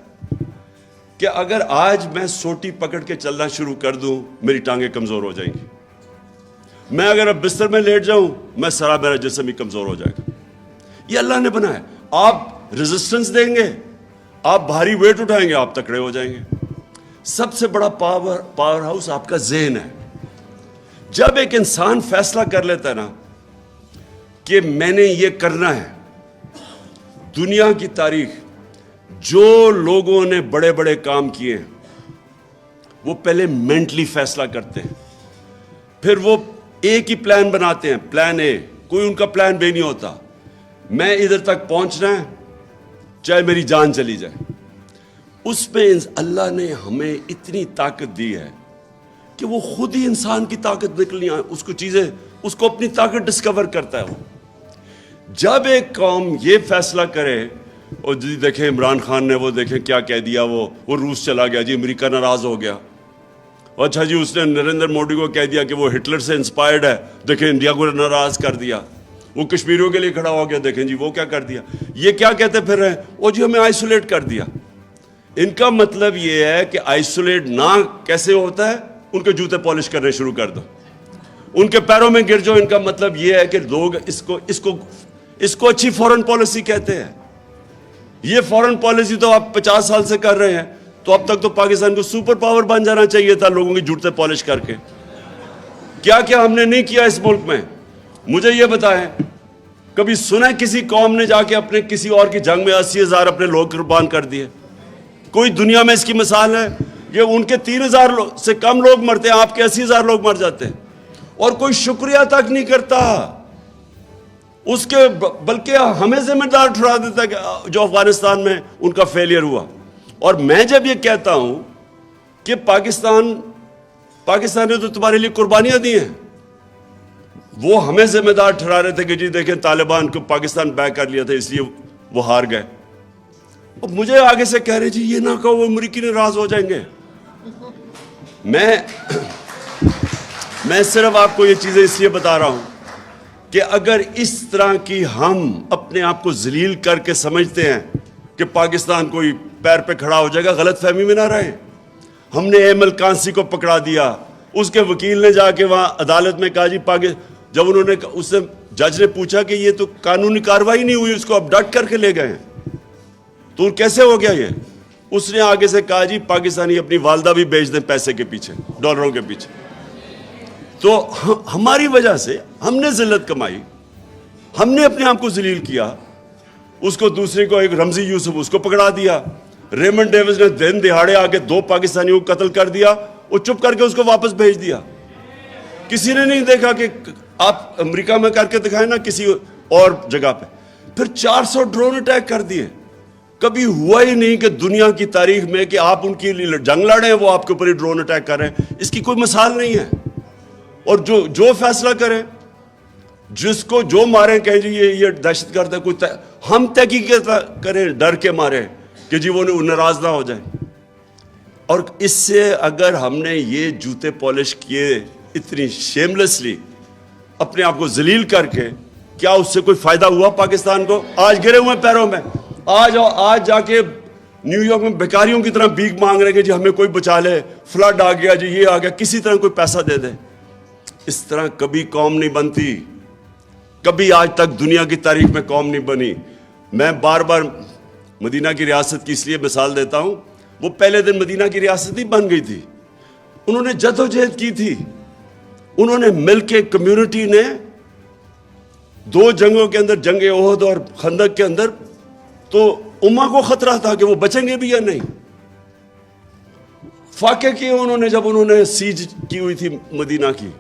کہ اگر آج میں سوٹی پکڑ کے چلنا شروع کر دوں, میری ٹانگیں کمزور ہو جائیں گی. میں اگر اب بستر میں لیٹ جاؤں, میرا جسم ہی کمزور ہو جائے گا. یہ اللہ نے بنایا. آپ ریزسٹنس دیں گے, آپ بھاری ویٹ اٹھائیں گے, آپ تکڑے ہو جائیں گے. سب سے بڑا پاور ہاؤس آپ کا ذہن ہے. جب ایک انسان فیصلہ کر لیتا ہے نا کہ میں نے یہ کرنا ہے, دنیا کی تاریخ جو لوگوں نے بڑے بڑے کام کیے ہیں وہ پہلے مینٹلی فیصلہ کرتے ہیں, پھر وہ ایک ہی پلان بناتے ہیں, پلان اے, کوئی ان کا پلان بی نہیں ہوتا. میں ادھر تک پہنچنا ہے چاہے میری جان چلی جائے. اس میں اللہ نے ہمیں اتنی طاقت دی ہے کہ وہ خود ہی انسان کی طاقت نکلنی ہے, اس کو اپنی طاقت ڈسکور کرتا ہے. وہ جب ایک قوم یہ فیصلہ کرے, اور جی دیکھیں عمران خان نے وہ دیکھیں کیا کہہ دیا, وہ روس چلا گیا جی, امریکہ ناراض ہو گیا. اچھا جی, اس نے نریندر مودی کو کہہ دیا کہ وہ ہٹلر سے انسپائرڈ ہے, دیکھیں انڈیا کو ناراض کر دیا. وہ کشمیریوں کے لیے کھڑا ہو گیا, دیکھیں جی وہ کیا کر دیا. یہ کیا کہتے پھر رہے ہیں, وہ جی ہمیں آئسولیٹ کر دیا. ان کا مطلب یہ ہے کہ آئسولیٹ نہ کیسے ہوتا ہے, ان کے جوتے پالش کرنے شروع کر دو, ان کے پیروں میں گر جاؤ. ان کا مطلب یہ ہے کہ لوگ اس کو اچھی فورن پالیسی کہتے ہیں. یہ فورن پالیسی تو آپ 50 سال سے کر رہے ہیں, تو اب تک تو پاکستان کو سپر پاور بن جانا چاہیے تھا لوگوں کے جوتے پالش کر کے. کیا کیا ہم نے نہیں کیا اس ملک میں, مجھے یہ بتائیں. کبھی سنا کسی قوم نے جا کے اپنے کسی اور کی جنگ میں 80,000 اپنے لوگ قربان کر دیے؟ کوئی دنیا میں اس کی مثال ہے؟ یہ ان کے 3,000 سے کم لوگ مرتے ہیں, آپ کے 80,000 لوگ مر جاتے ہیں, اور کوئی شکریہ تک نہیں کرتا اس کے, بلکہ ہمیں ذمہ دار ٹھہرا دیتا ہے کہ جو افغانستان میں ان کا فیلئر ہوا. اور میں جب یہ کہتا ہوں کہ پاکستان نے تو تمہارے لیے قربانیاں دی ہیں, وہ ہمیں ذمہ دار ٹھہرا رہے تھے کہ جی دیکھیں طالبان کو پاکستان بیک کر لیا تھا اس لیے وہ ہار گئے. اور مجھے آگے سے کہہ رہے جی یہ نہ کہو وہ امریکی ناراض ہو جائیں گے. میں صرف آپ کو یہ چیزیں اس لیے بتا رہا ہوں کہ اگر اس طرح کی ہم اپنے آپ کو ذلیل کر کے سمجھتے ہیں کہ پاکستان کوئی پیر پہ کھڑا ہو جائے گا, غلط فہمی میں نہ رہے. ہم نے ایم القانسی کو پکڑا دیا, اس کے وکیل نے جا کے وہاں عدالت میں کہا جی جب انہوں نے اس سے جج نے پوچھا کہ یہ تو قانونی کارروائی نہیں ہوئی, اس کو اب ڈٹ کر کے لے گئے ہیں. تو کیسے ہو گیا یہ؟ اس نے آگے سے کہا جی پاکستانی اپنی والدہ بھی بیچ دیں پیسے کے پیچھے، ڈالروں کے پیچھے. تو ہماری وجہ سے ہم نے ذلت کمائی، ہم نے اپنے آپ کو ذلیل کیا. اس کو دوسرے کو، ایک رمزی یوسف، اس کو پکڑا دیا. ریمنڈ ڈیوس نے دن دہاڑے آ کے 2 پاکستانیوں کو قتل کر دیا، وہ چپ کر کے اس کو واپس بھیج دیا. کسی نے نہیں دیکھا کہ آپ امریکہ میں کر کے دکھائیں نا کسی اور جگہ پہ. پھر 400 ڈرون اٹیک کر دیے. کبھی ہوا ہی نہیں کہ دنیا کی تاریخ میں کہ آپ ان کے لیے جنگ لڑیں، وہ آپ کے اوپر ہی ڈرون اٹیک کر رہے ہیں. اس کی کوئی مثال نہیں ہے. اور جو فیصلہ کریں، جس کو جو ماریں، کہیں جی یہ دہشت گرد ہے، کوئی ہم تحقیق کریں ڈر کے مارے کہ جی وہ ناراض نہ ہو جائیں. اور اس سے اگر ہم نے یہ جوتے پالش کیے اتنی شیملیسلی، اپنے آپ کو ذلیل کر کے، کیا اس سے کوئی فائدہ ہوا پاکستان کو؟ آج گرے ہوئے پیروں میں. آج جا کے نیو یارک میں بیکاریوں کی طرح بھیک مانگ رہے کہ جی ہمیں کوئی بچا لے، فلڈ آ گیا جی، یہ آ گیا، کسی طرح کوئی پیسہ دے دے. اس طرح کبھی قوم نہیں بنتی، کبھی آج تک دنیا کی تاریخ میں قوم نہیں بنی. میں بار بار مدینہ کی ریاست کی اس لیے مثال دیتا ہوں، وہ پہلے دن مدینہ کی ریاست ہی بن گئی تھی. انہوں نے جدوجہد کی تھی، انہوں نے مل کے، کمیونٹی نے 2 جنگوں کے اندر، جنگ احد اور خندق کے اندر، تو امہ کو خطرہ تھا کہ وہ بچیں گے بھی یا نہیں. فاقے کیے انہوں نے جب انہوں نے سیج کی ہوئی تھی مدینہ کی.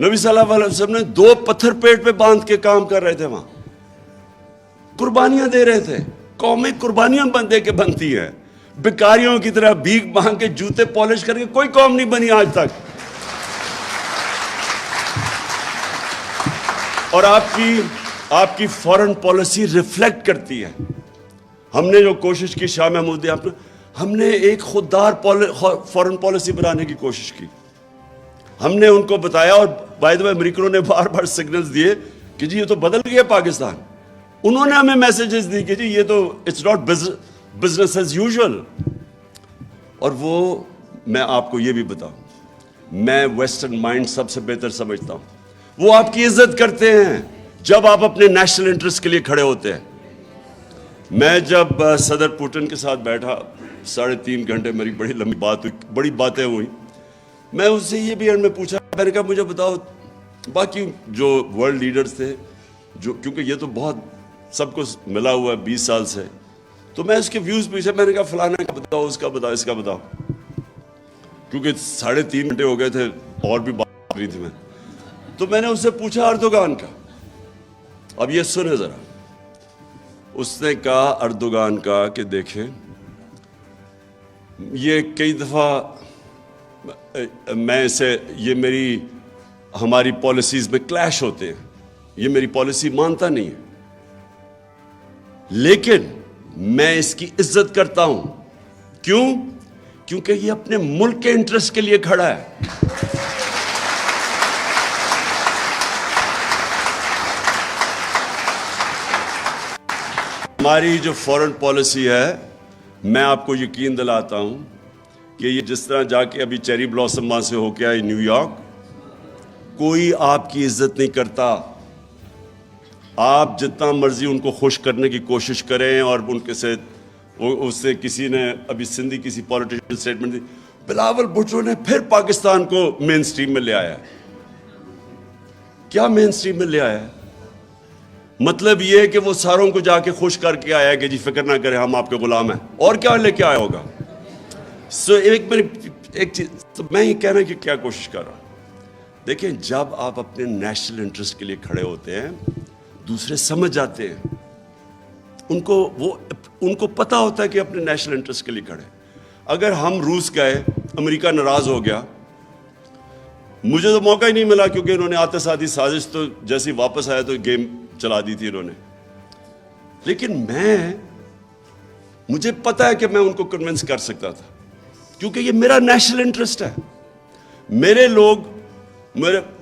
نبی صلی اللہ علیہ وسلم نے 2 پتھر پیٹ پہ باندھ کے کام کر رہے تھے، وہاں قربانیاں دے رہے تھے. قومیں قربانیاں دے کے بنتی ہیں. بیکاریوں کی طرح بھیک مانگ کے، جوتے پالش کر کے کوئی قوم نہیں بنی آج تک. اور آپ کی فورن پالیسی ریفلیکٹ کرتی ہے. ہم نے جو کوشش کی شاہ محمود، ہم نے ایک خوددار فورن پالیسی بنانے کی کوشش کی. ہم نے ان کو بتایا، اور بائی دی وے امریکنوں نے بار بار سگنلز دیے کہ جی یہ تو بدل گیا پاکستان. انہوں نے ہمیں میسیجز دی کہ جی یہ تو it's not business as usual. اور وہ، میں آپ کو یہ بھی بتاؤں، میں ویسٹرن مائنڈ سب سے بہتر سمجھتا ہوں. وہ آپ کی عزت کرتے ہیں جب آپ اپنے نیشنل انٹرسٹ کے لیے کھڑے ہوتے ہیں. میں جب صدر پوٹن کے ساتھ بیٹھا 3.5 گھنٹے، میری بڑی لمبی بات ہوئی، بڑی باتیں ہوئیں. میں اس سے یہ بھی میں پوچھا، میں نے کہا مجھے بتاؤ باقی جو ورلڈ لیڈرز تھے، جو کیونکہ یہ تو بہت سب کو ملا ہوا ہے 20 سال سے، تو میں اس کے ویوز پوچھا. میں نے کہا فلانا کا بتاؤ، اس کا بتاؤ، اس کا بتاؤ، کیونکہ 3.5 گھنٹے ہو گئے تھے اور بھی بات کر رہی تھی میں. تو میں نے اس سے پوچھا اردوغان کا. اب یہ سنے ذرا. اس نے کہا اردوغان کا کہ دیکھیں، یہ کئی دفعہ میں اسے، یہ ہماری پالیسیز میں کلیش ہوتے ہیں، یہ میری پالیسی مانتا نہیں ہے، لیکن میں اس کی عزت کرتا ہوں. کیوں؟ کیونکہ یہ اپنے ملک کے انٹرسٹ کے لیے کھڑا ہے. ہماری جو فورن پالیسی ہے، میں آپ کو یقین دلاتا ہوں کہ یہ جس طرح جا کے ابھی چیری بلاسم وہاں سے ہو کے آئی نیو یارک، کوئی آپ کی عزت نہیں کرتا. آپ جتنا مرضی ان کو خوش کرنے کی کوشش کریں، اور ان کے سے اس سے کسی نے ابھی سندھی کسی پولیٹیشین سٹیٹمنٹ دی، بلاول بھٹو نے پھر پاکستان کو مین سٹریم میں لے آیا. کیا مین سٹریم میں لے آیا؟ مطلب یہ کہ وہ ساروں کو جا کے خوش کر کے آیا کہ جی فکر نہ کریں ہم آپ کے غلام ہیں. اور کیا لے کے آیا ہوگا؟ ایک چیز تو میں یہ کہنا کہ کیا کوشش کر رہا ہوں، دیکھیں جب آپ اپنے نیشنل انٹرسٹ کے لیے کھڑے ہوتے ہیں، دوسرے سمجھ جاتے ہیں، ان کو پتہ ہوتا ہے کہ اپنے نیشنل انٹرسٹ کے لیے کھڑے. اگر ہم روس گئے، امریکہ ناراض ہو گیا، مجھے تو موقع ہی نہیں ملا کیونکہ انہوں نے آتے ساتھ ہی سازش تو جیسے واپس آیا تو گیم چلا دی تھی انہوں نے. لیکن مجھے پتا ہے کہ میں ان کو کنونس کر سکتا تھا کیونکہ یہ میرا نیشنل انٹرسٹ ہے. میرے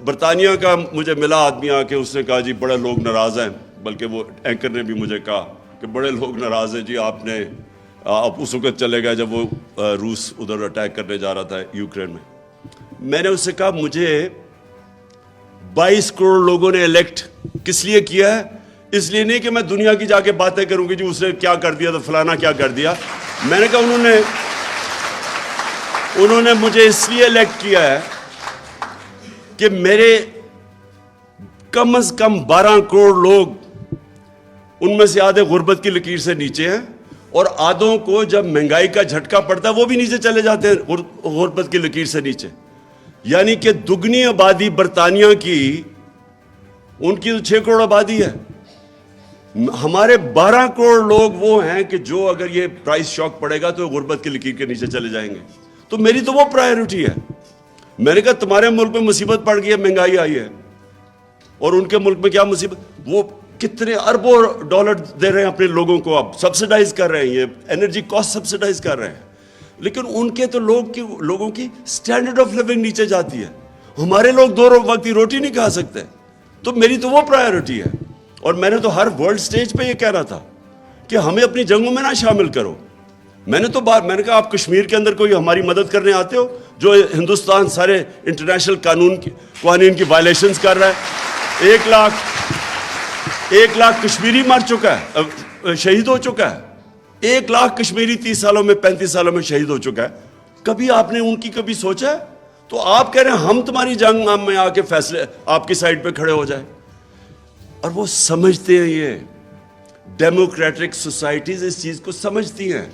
برطانیہ کا مجھے ملا آدمی آ کے، اس نے کہا جی بڑے لوگ ناراض ہیں، بلکہ وہ اینکر نے بھی مجھے کہا کہ بڑے لوگ ناراض ہیں جی، آپ اس وقت چلے گئے جب وہ روس ادھر اٹیک کرنے جا رہا تھا یوکرین میں. میں نے اس سے کہا مجھے 22 کروڑ لوگوں نے الیکٹ کس لیے کیا ہے اس لیے نہیں کہ میں دنیا کی جا کے باتیں کروں کہ جی اس نے کیا کر دیا تو فلانا کیا کر دیا. میں نے کہا انہوں نے مجھے اس لیے الیکٹ کیا ہے کہ میرے کم از کم 12 کروڑ لوگ، ان میں سے آدھے غربت کی لکیر سے نیچے ہیں، اور آدھوں کو جب مہنگائی کا جھٹکا پڑتا ہے وہ بھی نیچے چلے جاتے ہیں غربت کی لکیر سے نیچے. یعنی کہ دگنی آبادی برطانیہ کی، ان کی تو 6 کروڑ آبادی ہے. ہمارے 12 کروڑ لوگ وہ ہیں کہ جو اگر یہ پرائس شاک پڑے گا تو غربت کی لکیر کے نیچے چلے جائیں گے. تو میری تو وہ پرائیورٹی ہے. میں نے کہا تمہارے ملک میں مصیبت پڑ گئی ہے، مہنگائی آئی ہے، اور ان کے ملک میں کیا مصیبت، وہ کتنے اربوں ڈالر دے رہے ہیں اپنے لوگوں کو، اب سبسیڈائز کر رہے ہیں، یہ انرجی کاسٹ سبسیڈائز کر رہے ہیں، لیکن ان کے تو لوگوں کی سٹینڈرڈ آف لیونگ نیچے جاتی ہے. ہمارے لوگ 2 وقت کی روٹی نہیں کھا سکتے. تو میری تو وہ پرائیورٹی ہے. اور میں نے تو ہر ورلڈ سٹیج پہ یہ کہنا تھا کہ ہمیں اپنی جنگوں میں نہ شامل کرو. میں نے کہا آپ کشمیر کے اندر کوئی ہماری مدد کرنے آتے ہو جو ہندوستان سارے انٹرنیشنل قوانین کی وائلیشنز کر رہا ہے. 1 لاکھ کشمیری مر چکا ہے، شہید ہو چکا ہے. 1 لاکھ کشمیری 30 سالوں میں 35 سالوں میں شہید ہو چکا ہے. کبھی آپ نے ان کی کبھی سوچا ہے؟ تو آپ کہہ رہے ہیں ہم تمہاری جنگ میں آ کے فیصلے آپ کی سائڈ پہ کھڑے ہو جائیں. اور وہ سمجھتے ہیں، یہ ڈیموکریٹک سوسائٹیز اس چیز کو سمجھتی ہیں.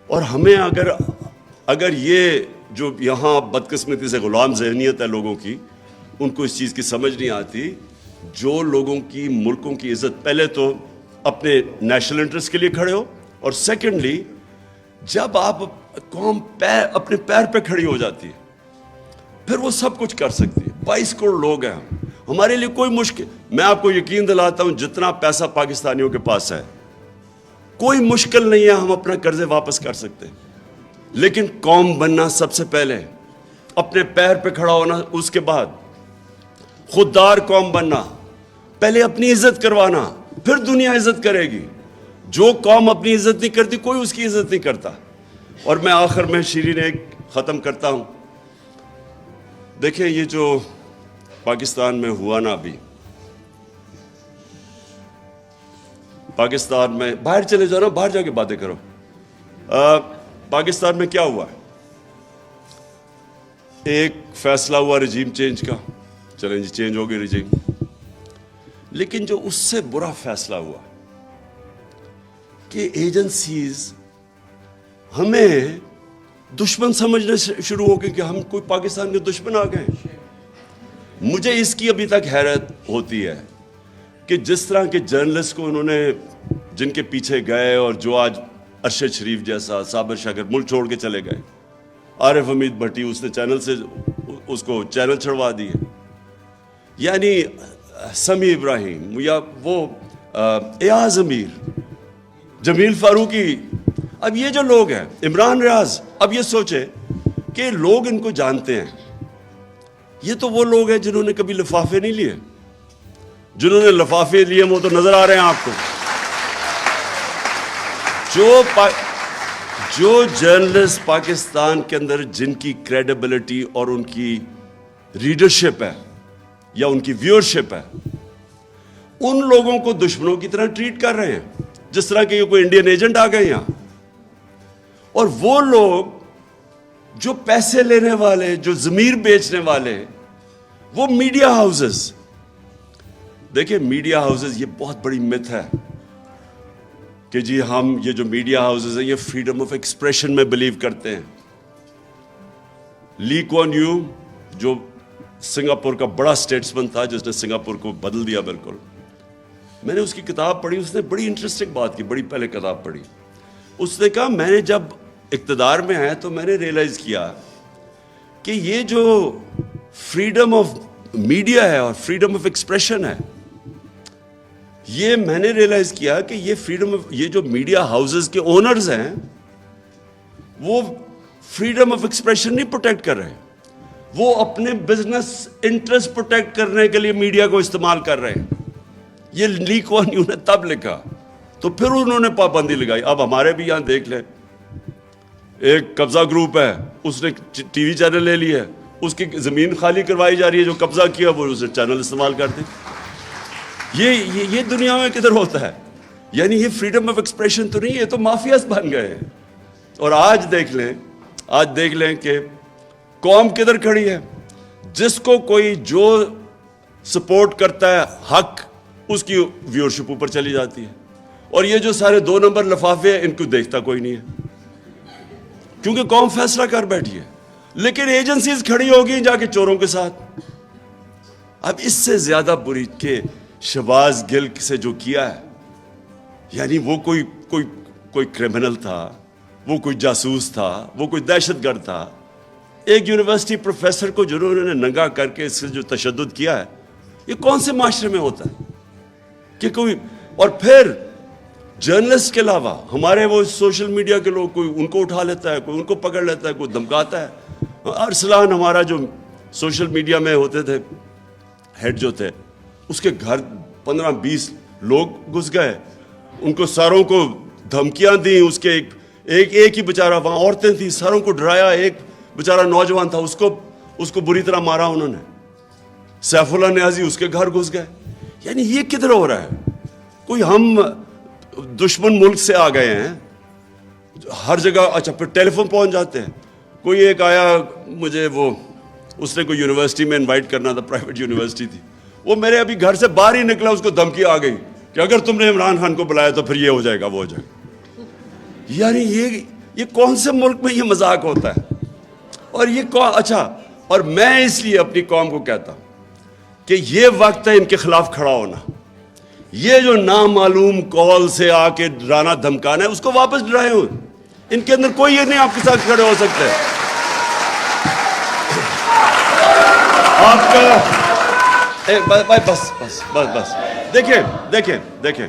اور ہمیں اگر یہ جو یہاں بدقسمتی سے غلام ذہنیت ہے لوگوں کی، ان کو اس چیز کی سمجھ نہیں آتی. جو لوگوں کی ملکوں کی عزت، پہلے تو اپنے نیشنل انٹرسٹ کے لیے کھڑے ہو، اور سیکنڈلی جب آپ قوم اپنے پیر پہ کھڑی ہو جاتی ہے پھر وہ سب کچھ کر سکتی ہے. 22 کروڑ لوگ ہیں ہمارے لیے کوئی مشکل، میں آپ کو یقین دلاتا ہوں جتنا پیسہ پاکستانیوں کے پاس ہے کوئی مشکل نہیں ہے، ہم اپنا قرضے واپس کر سکتے ہیں. لیکن قوم بننا سب سے پہلے، اپنے پیر پہ کھڑا ہونا، اس کے بعد خوددار قوم بننا، پہلے اپنی عزت کروانا، پھر دنیا عزت کرے گی. جو قوم اپنی عزت نہیں کرتی کوئی اس کی عزت نہیں کرتا. اور میں آخر میں شیرین ایک ختم کرتا ہوں. دیکھیں یہ جو پاکستان میں ہوا نا، ابھی پاکستان میں، باہر چلے جاؤ نا، باہر جا کے باتیں کرو. پاکستان میں کیا ہوا ہے؟ ایک فیصلہ ہوا رجیم چینج کا، چلیں جی چینج ہو گئی رجیم. لیکن جو اس سے برا فیصلہ ہوا کہ ایجنسیز ہمیں دشمن سمجھنے شروع ہو گئے کہ ہم کوئی پاکستان کے دشمن آ گئے. مجھے اس کی ابھی تک حیرت ہوتی ہے کہ جس طرح کے جرنلسٹ کو انہوں نے، جن کے پیچھے گئے، اور جو آج ارشد شریف جیسا صابر شاکر ملک چھوڑ کے چلے گئے، عارف حمید بھٹی اس نے چینل سے اس کو چینل چھڑوا دیے، یعنی سمیع ابراہیم یا وہ ایاز امیر، جمیل فاروقی، اب یہ جو لوگ ہیں، عمران ریاض، اب یہ سوچے کہ لوگ ان کو جانتے ہیں. یہ تو وہ لوگ ہیں جنہوں نے کبھی لفافے نہیں لیے. جنہوں نے لفافے لیے وہ تو نظر آ رہے ہیں آپ کو. جو جرنلسٹ پاکستان کے اندر جن کی کریڈیبلٹی اور ان کی ریڈرشپ ہے یا ان کی ویورشپ ہے، ان لوگوں کو دشمنوں کی طرح ٹریٹ کر رہے ہیں، جس طرح کہ یہ کوئی انڈین ایجنٹ آ گئے یہاں. اور وہ لوگ جو پیسے لینے والے، جو ضمیر بیچنے والے، وہ میڈیا ہاؤسز. دیکھیں میڈیا ہاؤسز، یہ بہت بڑی مت ہے کہ جی ہم یہ جو میڈیا ہاؤسز ہیں یہ فریڈم آف ایکسپریشن میں بلیو کرتے ہیں. لی کوان یو جو سنگاپور کا بڑا اسٹیٹسمن تھا، جس نے سنگاپور کو بدل دیا بالکل، میں نے اس کی کتاب پڑھی. اس نے بڑی انٹرسٹنگ بات کی، بڑی پہلے کتاب پڑھی. اس نے کہا میں نے جب اقتدار میں آیا تو میں نے ریئلائز کیا کہ یہ جو فریڈم آف میڈیا ہے اور فریڈم آف ایکسپریشن ہے، یہ میں نے ریئلائز کیا کہ یہ فریڈم آف، یہ جو میڈیا ہاؤسز کے اونرز ہیں وہ فریڈم آف ایکسپریشن نہیں پروٹیکٹ کر رہے، وہ اپنے بزنس انٹرسٹ پروٹیکٹ کرنے کے لیے میڈیا کو استعمال کر رہے ہیں. یہ لی کوان یو نے تب لکھا، تو پھر انہوں نے پابندی لگائی. اب ہمارے بھی یہاں دیکھ لیں، ایک قبضہ گروپ ہے، اس نے ٹی وی چینل لے لی ہے، اس کی زمین خالی کروائی جا رہی ہے، جو قبضہ کیا وہ اسے چینل استعمال کرتے. یہ دنیا میں کدھر ہوتا ہے؟ یعنی یہ فریڈم آف ایکسپریشن تو نہیں، یہ تو مافیاز بن گئے ہیں. اور آج دیکھ لیں کہ قوم کدھر کھڑی ہے. جس کو کوئی جو سپورٹ کرتا ہے حق، اس کی ویورشپ اوپر چلی جاتی ہے. اور یہ جو سارے 2 نمبر لفافے ہیں، ان کو دیکھتا کوئی نہیں ہے، کیونکہ قوم فیصلہ کر بیٹھی ہے. لیکن ایجنسیز کھڑی ہوگی جا کے چوروں کے ساتھ. اب اس سے زیادہ بری کہ شہباز گل سے جو کیا ہے، یعنی وہ کوئی کرمنل تھا، وہ کوئی جاسوس تھا، وہ کوئی دہشت گرد تھا. ایک یونیورسٹی پروفیسر کو جنہوں نے ننگا کر کے اس سے جو تشدد کیا ہے، یہ کون سے معاشرے میں ہوتا ہے کہ کوئی. اور پھر جرنلسٹ کے علاوہ ہمارے وہ سوشل میڈیا کے لوگ، کوئی ان کو اٹھا لیتا ہے، کوئی ان کو پکڑ لیتا ہے، کوئی دھمکاتا ہے. ارسلان ہمارا جو سوشل میڈیا میں ہوتے تھے ہیڈ جو تھے، اس کے گھر 15-20 لوگ گھس گئے، ان کو ساروں کو دھمکیاں دیں. اس کے ایک ہی بیچارہ، وہاں عورتیں تھیں، ساروں کو ڈرایا. ایک بیچارہ نوجوان تھا، اس کو بری طرح مارا انہوں نے. سیف اللہ نیازی اس کے گھر گھس گئے. یعنی یہ کدھر ہو رہا ہے؟ کوئی ہم دشمن ملک سے آ گئے ہیں ہر جگہ. اچھا پھر ٹیلی فون پہنچ جاتے ہیں. کوئی ایک آیا مجھے، اس نے کوئی یونیورسٹی میں انوائٹ کرنا تھا، پرائیویٹ یونیورسٹی تھی. وہ میرے ابھی گھر سے باہر ہی نکلا، اس کو دھمکی آ گئی کہ اگر تم نے عمران خان کو بلایا تو پھر یہ ہو جائے گا، وہ ہو جائے گا. یعنی یہ کون سے ملک میں یہ مذاق ہوتا ہے؟ اور یہ اچھا، اور میں اس لیے اپنی قوم کو کہتا ہوں کہ یہ وقت ہے ان کے خلاف کھڑا ہونا. یہ جو نامعلوم کال سے آ کے ڈرانا دھمکانا ہے، اس کو واپس ڈرائے ہوئے. ان کے اندر کوئی یہ نہیں آپ کے ساتھ کھڑے ہو سکتے. آپ کا بس دیکھیں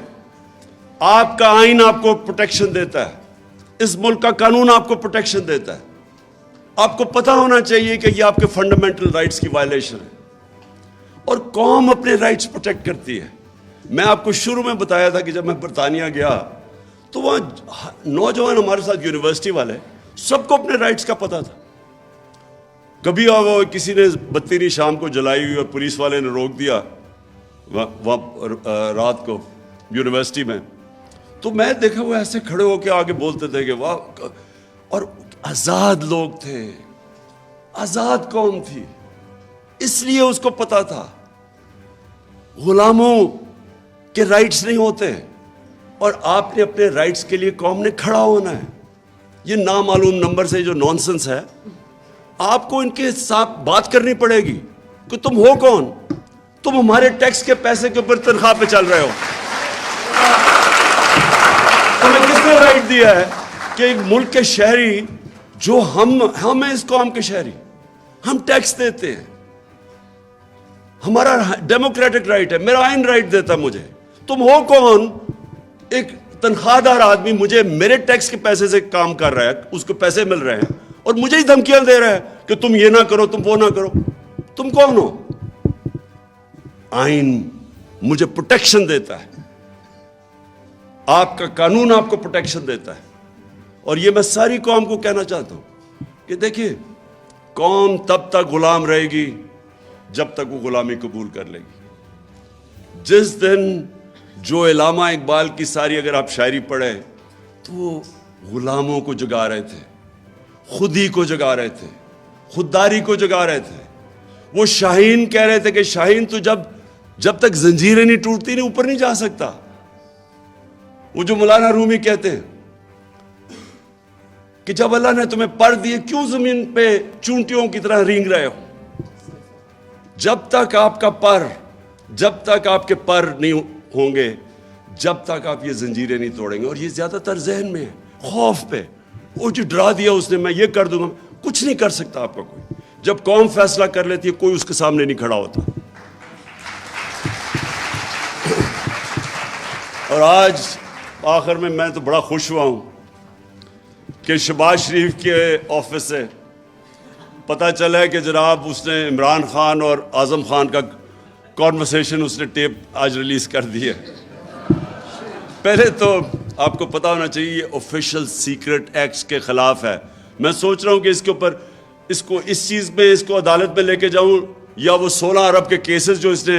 آپ کا آئین آپ کو پروٹیکشن دیتا ہے، اس ملک کا قانون آپ کو پروٹیکشن دیتا ہے. آپ کو پتہ ہونا چاہیے کہ یہ آپ کے فنڈامنٹل رائٹس کی وائلیشن ہے. اور قوم اپنے رائٹس پروٹیکٹ کرتی ہے. میں آپ کو شروع میں بتایا تھا کہ جب میں برطانیہ گیا تو وہاں نوجوان ہمارے ساتھ یونیورسٹی والے، سب کو اپنے رائٹس کا پتہ تھا. کبھی کسی نے بتی شام کو جلائی ہوئی اور پولیس والے نے روک دیا وہاں رات کو یونیورسٹی میں، تو میں دیکھا وہ ایسے کھڑے ہو کے آگے بولتے تھے کہ واہ. اور آزاد لوگ تھے، آزاد قوم تھی، اس لیے اس کو پتا تھا غلاموں کے رائٹس نہیں ہوتے. اور آپ نے اپنے رائٹس کے لیے قوم نے کھڑا ہونا ہے. یہ نامعلوم نمبر سے جو نانسنس ہے، آپ کو ان کے ساتھ بات کرنی پڑے گی کہ تم ہو کون؟ تم ہمارے ٹیکس کے پیسے کے اوپر تنخواہ پہ چل رہے ہو. تمہیں کس نے رائٹ دیا ہے کہ ایک ملک کے شہری، جو ہم ہیں اس قوم کے شہری، ہم ٹیکس دیتے ہیں، ہمارا ڈیموکریٹک رائٹ ہے، میرا آئین رائٹ دیتا ہے مجھے. تم ہو کون؟ ایک تنخواہ دار آدمی مجھے میرے ٹیکس کے پیسے سے کام کر رہا ہے، اس کو پیسے مل رہے ہیں، اور مجھے ہی دھمکیاں دے رہا ہے کہ تم یہ نہ کرو، تم وہ نہ کرو. تم کون ہو؟ آئین مجھے پروٹیکشن دیتا ہے، آپ کا قانون آپ کو پروٹیکشن دیتا ہے. اور یہ میں ساری قوم کو کہنا چاہتا ہوں کہ دیکھیں، قوم تب تک غلام رہے گی جب تک وہ غلامی قبول کر لے گی. جس دن جو علامہ اقبال کی ساری اگر آپ شاعری پڑھیں تو وہ غلاموں کو جگا رہے تھے، خودی کو جگا رہے تھے، خودداری کو جگا رہے تھے. وہ شاہین کہہ رہے تھے کہ شاہین تو جب تک زنجیریں نہیں ٹوٹتی نہیں اوپر نہیں جا سکتا. وہ جو مولانا رومی کہتے ہیں کہ جب اللہ نے تمہیں پر دیے کیوں زمین پہ چونٹیوں کی طرح رینگ رہے ہو؟ جب تک آپ کے پر نہیں ہوں گے، جب تک آپ یہ زنجیریں نہیں توڑیں گے. اور یہ زیادہ تر ذہن میں ہے، خوف پہ. وہ جو ڈرا دیا اس نے، میں یہ کر دوں گا، کچھ نہیں کر سکتا آپ کا کوئی. جب قوم فیصلہ کر لیتی ہے کوئی اس کے سامنے نہیں کھڑا ہوتا. اور آج آخر میں تو بڑا خوش ہوا ہوں کہ شہباز شریف کے آفس سے پتہ چلا ہے کہ جناب اس نے عمران خان اور اعظم خان کا کانورسیشن اس نے ٹیپ آج ریلیز کر دی ہے. پہلے تو آپ کو پتہ ہونا چاہیے یہ آفیشیل سیکرٹ ایکٹس کے خلاف ہے. میں سوچ رہا ہوں کہ اس کے اوپر اس چیز میں اس کو عدالت میں لے کے جاؤں، یا وہ 16 ارب کے کیسز جو اس نے